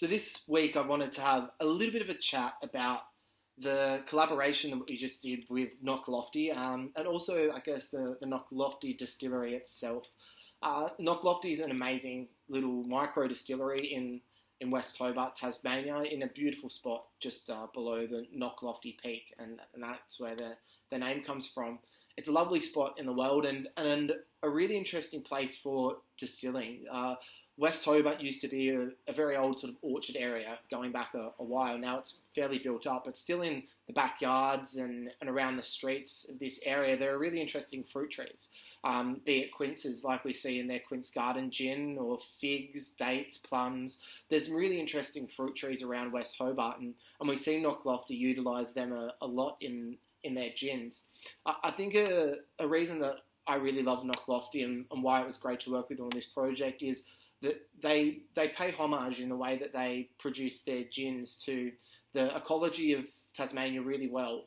So this week I wanted to have a little bit of a chat about the collaboration that we just did with Knocklofty, and also I guess the Knocklofty distillery itself. Knocklofty is an amazing little micro distillery in West Hobart, Tasmania, in a beautiful spot just below the Knocklofty Peak, and that's where the name comes from. It's a lovely spot in the world and a really interesting place for distilling. West Hobart used to be a very old sort of orchard area going back a while. Now it's fairly built up, but still in the backyards and around the streets of this area, there are really interesting fruit trees, be it quinces like we see in their Quince Garden gin, or figs, dates, plums. There's some really interesting fruit trees around West Hobart, and we see Knocklofty utilise them a lot in their gins. I think a reason that I really love Knocklofty and why it was great to work with on this project is that they pay homage in the way that they produce their gins to the ecology of Tasmania really well.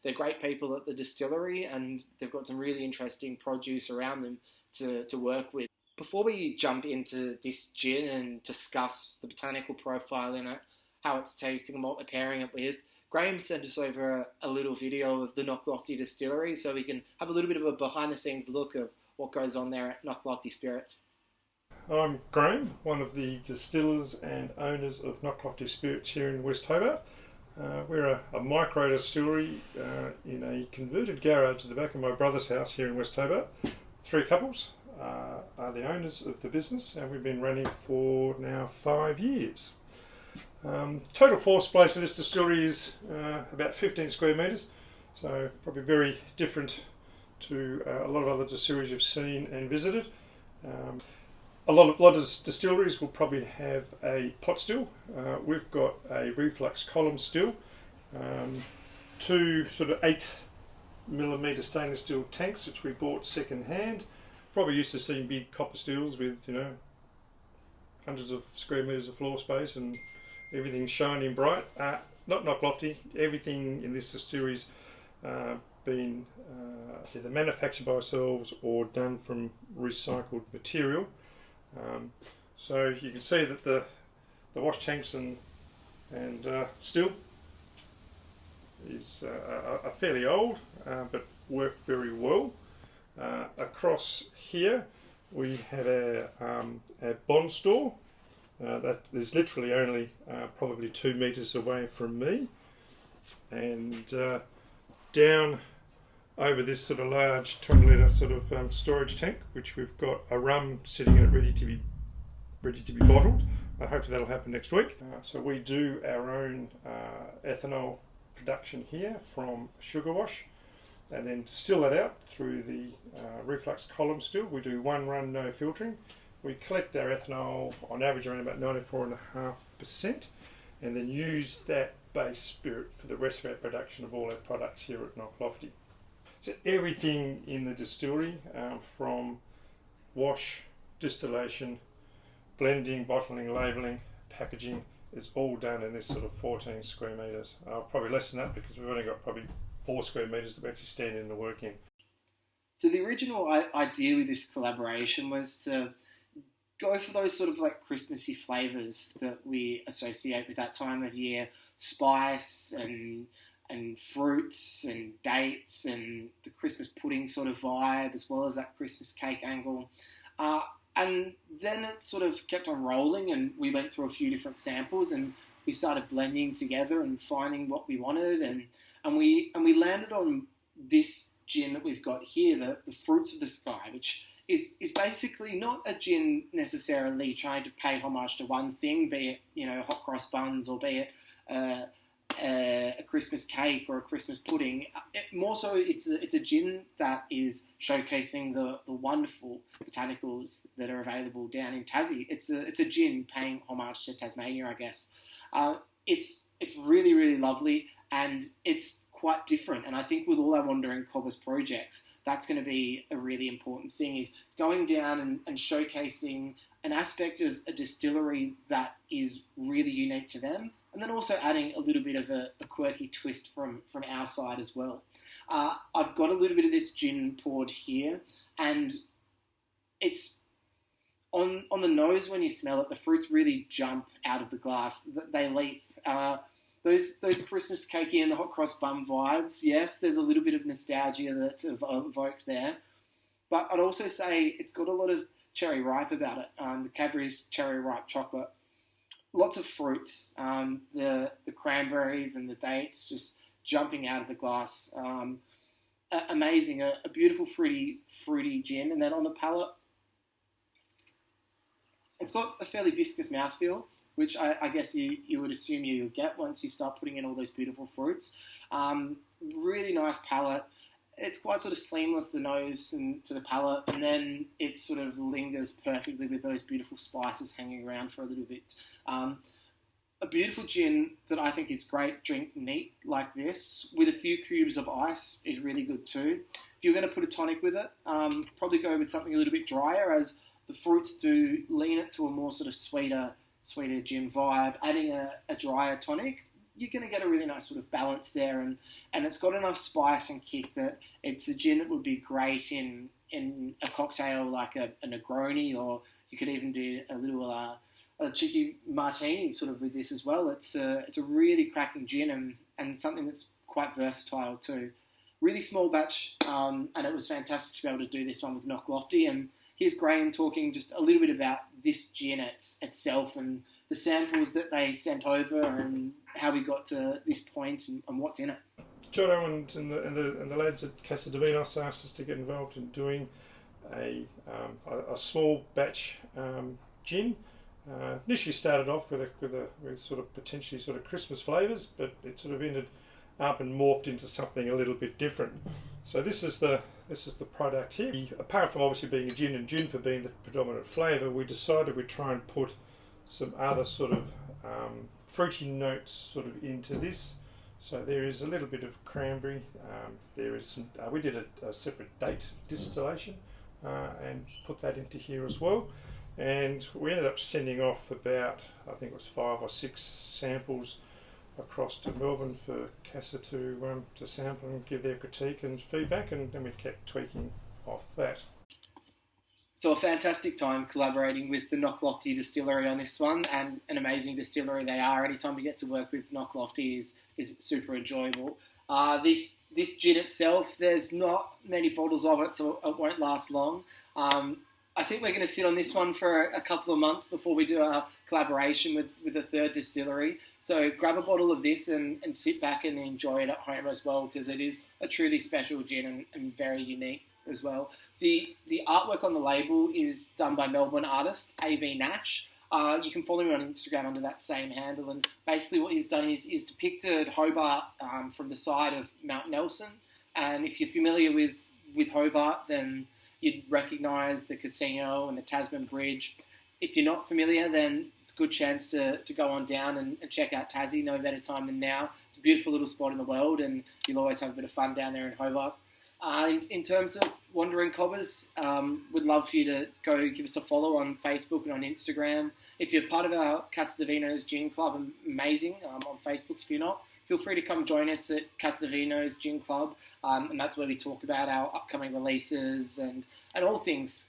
They're great people at the distillery, and they've got some really interesting produce around them to work with. Before we jump into this gin and discuss the botanical profile in it, how it's tasting and what we're pairing it with, Graham sent us over a little video of the Knocklofty distillery so we can have a little bit of a behind-the-scenes look of what goes on there at Knocklofty Spirits. I'm Graham, one of the distillers and owners of Knocklofty Spirits here in West Hobart. We're a micro distillery in a converted garage at the back of my brother's house here in West Hobart. Three couples are the owners of the business, and we've been running for now 5 years. Total floor space of this distillery is about 15 square metres, so probably very different to a lot of other distilleries you've seen and visited. A lot of distilleries will probably have a pot still. We've got a reflux column still, two sort of 8mm stainless steel tanks which we bought second hand. Probably used to seeing big copper stills with hundreds of square metres of floor space and everything shining bright. Not Knocklofty. Everything in this distillery's been either manufactured by ourselves or done from recycled material. So you can see that the wash tanks and still is are fairly old, but work very well. Across here we have our bond store. That is literally only probably 2 metres away from me, and down over this sort of large 20 litre sort of storage tank, which we've got a rum sitting in it ready to be bottled. Hopefully that'll happen next week. So we do our own ethanol production here from sugar wash, and then distill that out through the reflux column still. We do one run, no filtering. We collect our ethanol on average around about 94.5%, and then use that base spirit for the rest of our production of all our products here at Knocklofty. So everything in the distillery, from wash, distillation, blending, bottling, labelling, packaging, is all done in this sort of 14 square metres. Probably less than that because we've only got probably 4 square metres to actually stand in and work in. So the original idea with this collaboration was to go for those sort of like Christmassy flavours that we associate with that time of year, spice and fruits and dates and the Christmas pudding sort of vibe, as well as that Christmas cake angle. And then it sort of kept on rolling, and we went through a few different samples, and we started blending together and finding what we wanted, and we landed on this gin that we've got here, the Fruits of the Sky, which is basically not a gin necessarily trying to pay homage to one thing, be it hot cross buns, or be it a Christmas cake or a Christmas pudding. More so, it's a gin that is showcasing the wonderful botanicals that are available down in Tassie. It's a gin paying homage to Tasmania, I guess. It's really, really lovely, and it's quite different. And I think with all our Wandering Cobbers projects, that's going to be a really important thing, is going down and showcasing an aspect of a distillery that is really unique to them, and then also adding a little bit of a quirky twist from our side as well. I've got a little bit of this gin poured here, and it's On the nose, when you smell it, the fruits really jump out of the glass. They leap. Those Christmas cakey and the hot cross bun vibes, yes, there's a little bit of nostalgia that's evoked there. But I'd also say it's got a lot of cherry ripe about it. The Cadbury's cherry ripe chocolate. Lots of fruits. The cranberries and the dates just jumping out of the glass. Amazing. A beautiful fruity gin. And then on the palate, it's got a fairly viscous mouthfeel, which I guess you would assume you'll get once you start putting in all those beautiful fruits. Really nice palate. It's quite sort of seamless, the nose and to the palate, and then it sort of lingers perfectly with those beautiful spices hanging around for a little bit. A beautiful gin that I think is great, drink neat like this, with a few cubes of ice is really good too. If you're going to put a tonic with it, probably go with something a little bit drier, as the fruits do lean it to a more sort of sweeter gin vibe. Adding a drier tonic, you're going to get a really nice sort of balance there, and it's got enough spice and kick that it's a gin that would be great in a cocktail like a Negroni, or you could even do a little a cheeky martini sort of with this as well. It's a really cracking gin, and something that's quite versatile too. Really small batch, and it was fantastic to be able to do this one with Knocklofty. And here's Graham talking just a little bit about this gin itself and the samples that they sent over and how we got to this point and what's in it. Jono and the lads at Casa de Vinos asked us to get involved in doing a small batch gin. Initially started off with sort of potentially sort of Christmas flavours, but it sort of ended up and morphed into something a little bit different. So this is the product here. Apart from obviously being a gin and juniper being the predominant flavour, we decided we'd try and put some other sort of fruity notes sort of into this. So there is a little bit of cranberry. There is some. We did a separate date distillation and put that into here as well. And we ended up sending off about, I think it was 5 or 6 samples across to Melbourne for Casa to sample and give their critique and feedback, and then we kept tweaking off that. So a fantastic time collaborating with the Knocklofty distillery on this one, and an amazing distillery they are. Anytime we get to work with Knocklofty is super enjoyable. This gin itself, there's not many bottles of it, so it won't last long. I think we're going to sit on this one for a couple of months before we do our collaboration with a third distillery. So grab a bottle of this and sit back and enjoy it at home as well, because it is a truly special gin and very unique as well. The artwork on the label is done by Melbourne artist A.V. Nash. You can follow me on Instagram under that same handle, and basically what he's done is depicted Hobart from the side of Mount Nelson. And if you're familiar with Hobart, then you'd recognise the casino and the Tasman Bridge. If you're not familiar, then it's a good chance to go on down and check out Tassie. No better time than now. It's a beautiful little spot in the world, and you'll always have a bit of fun down there in Hobart. In terms of Wandering Cobbers, would love for you to go give us a follow on Facebook and on Instagram. If you're part of our Casa de Vinos Gin Club, amazing, on Facebook. If you're not, feel free to come join us at Casa de Vinos Gin Club, and that's where we talk about our upcoming releases and all things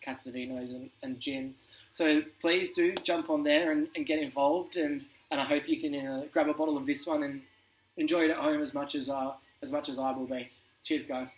Casa de Vinos and gin. So please do jump on there and get involved, and I hope you can grab a bottle of this one and enjoy it at home as much as I will be. Cheers, guys.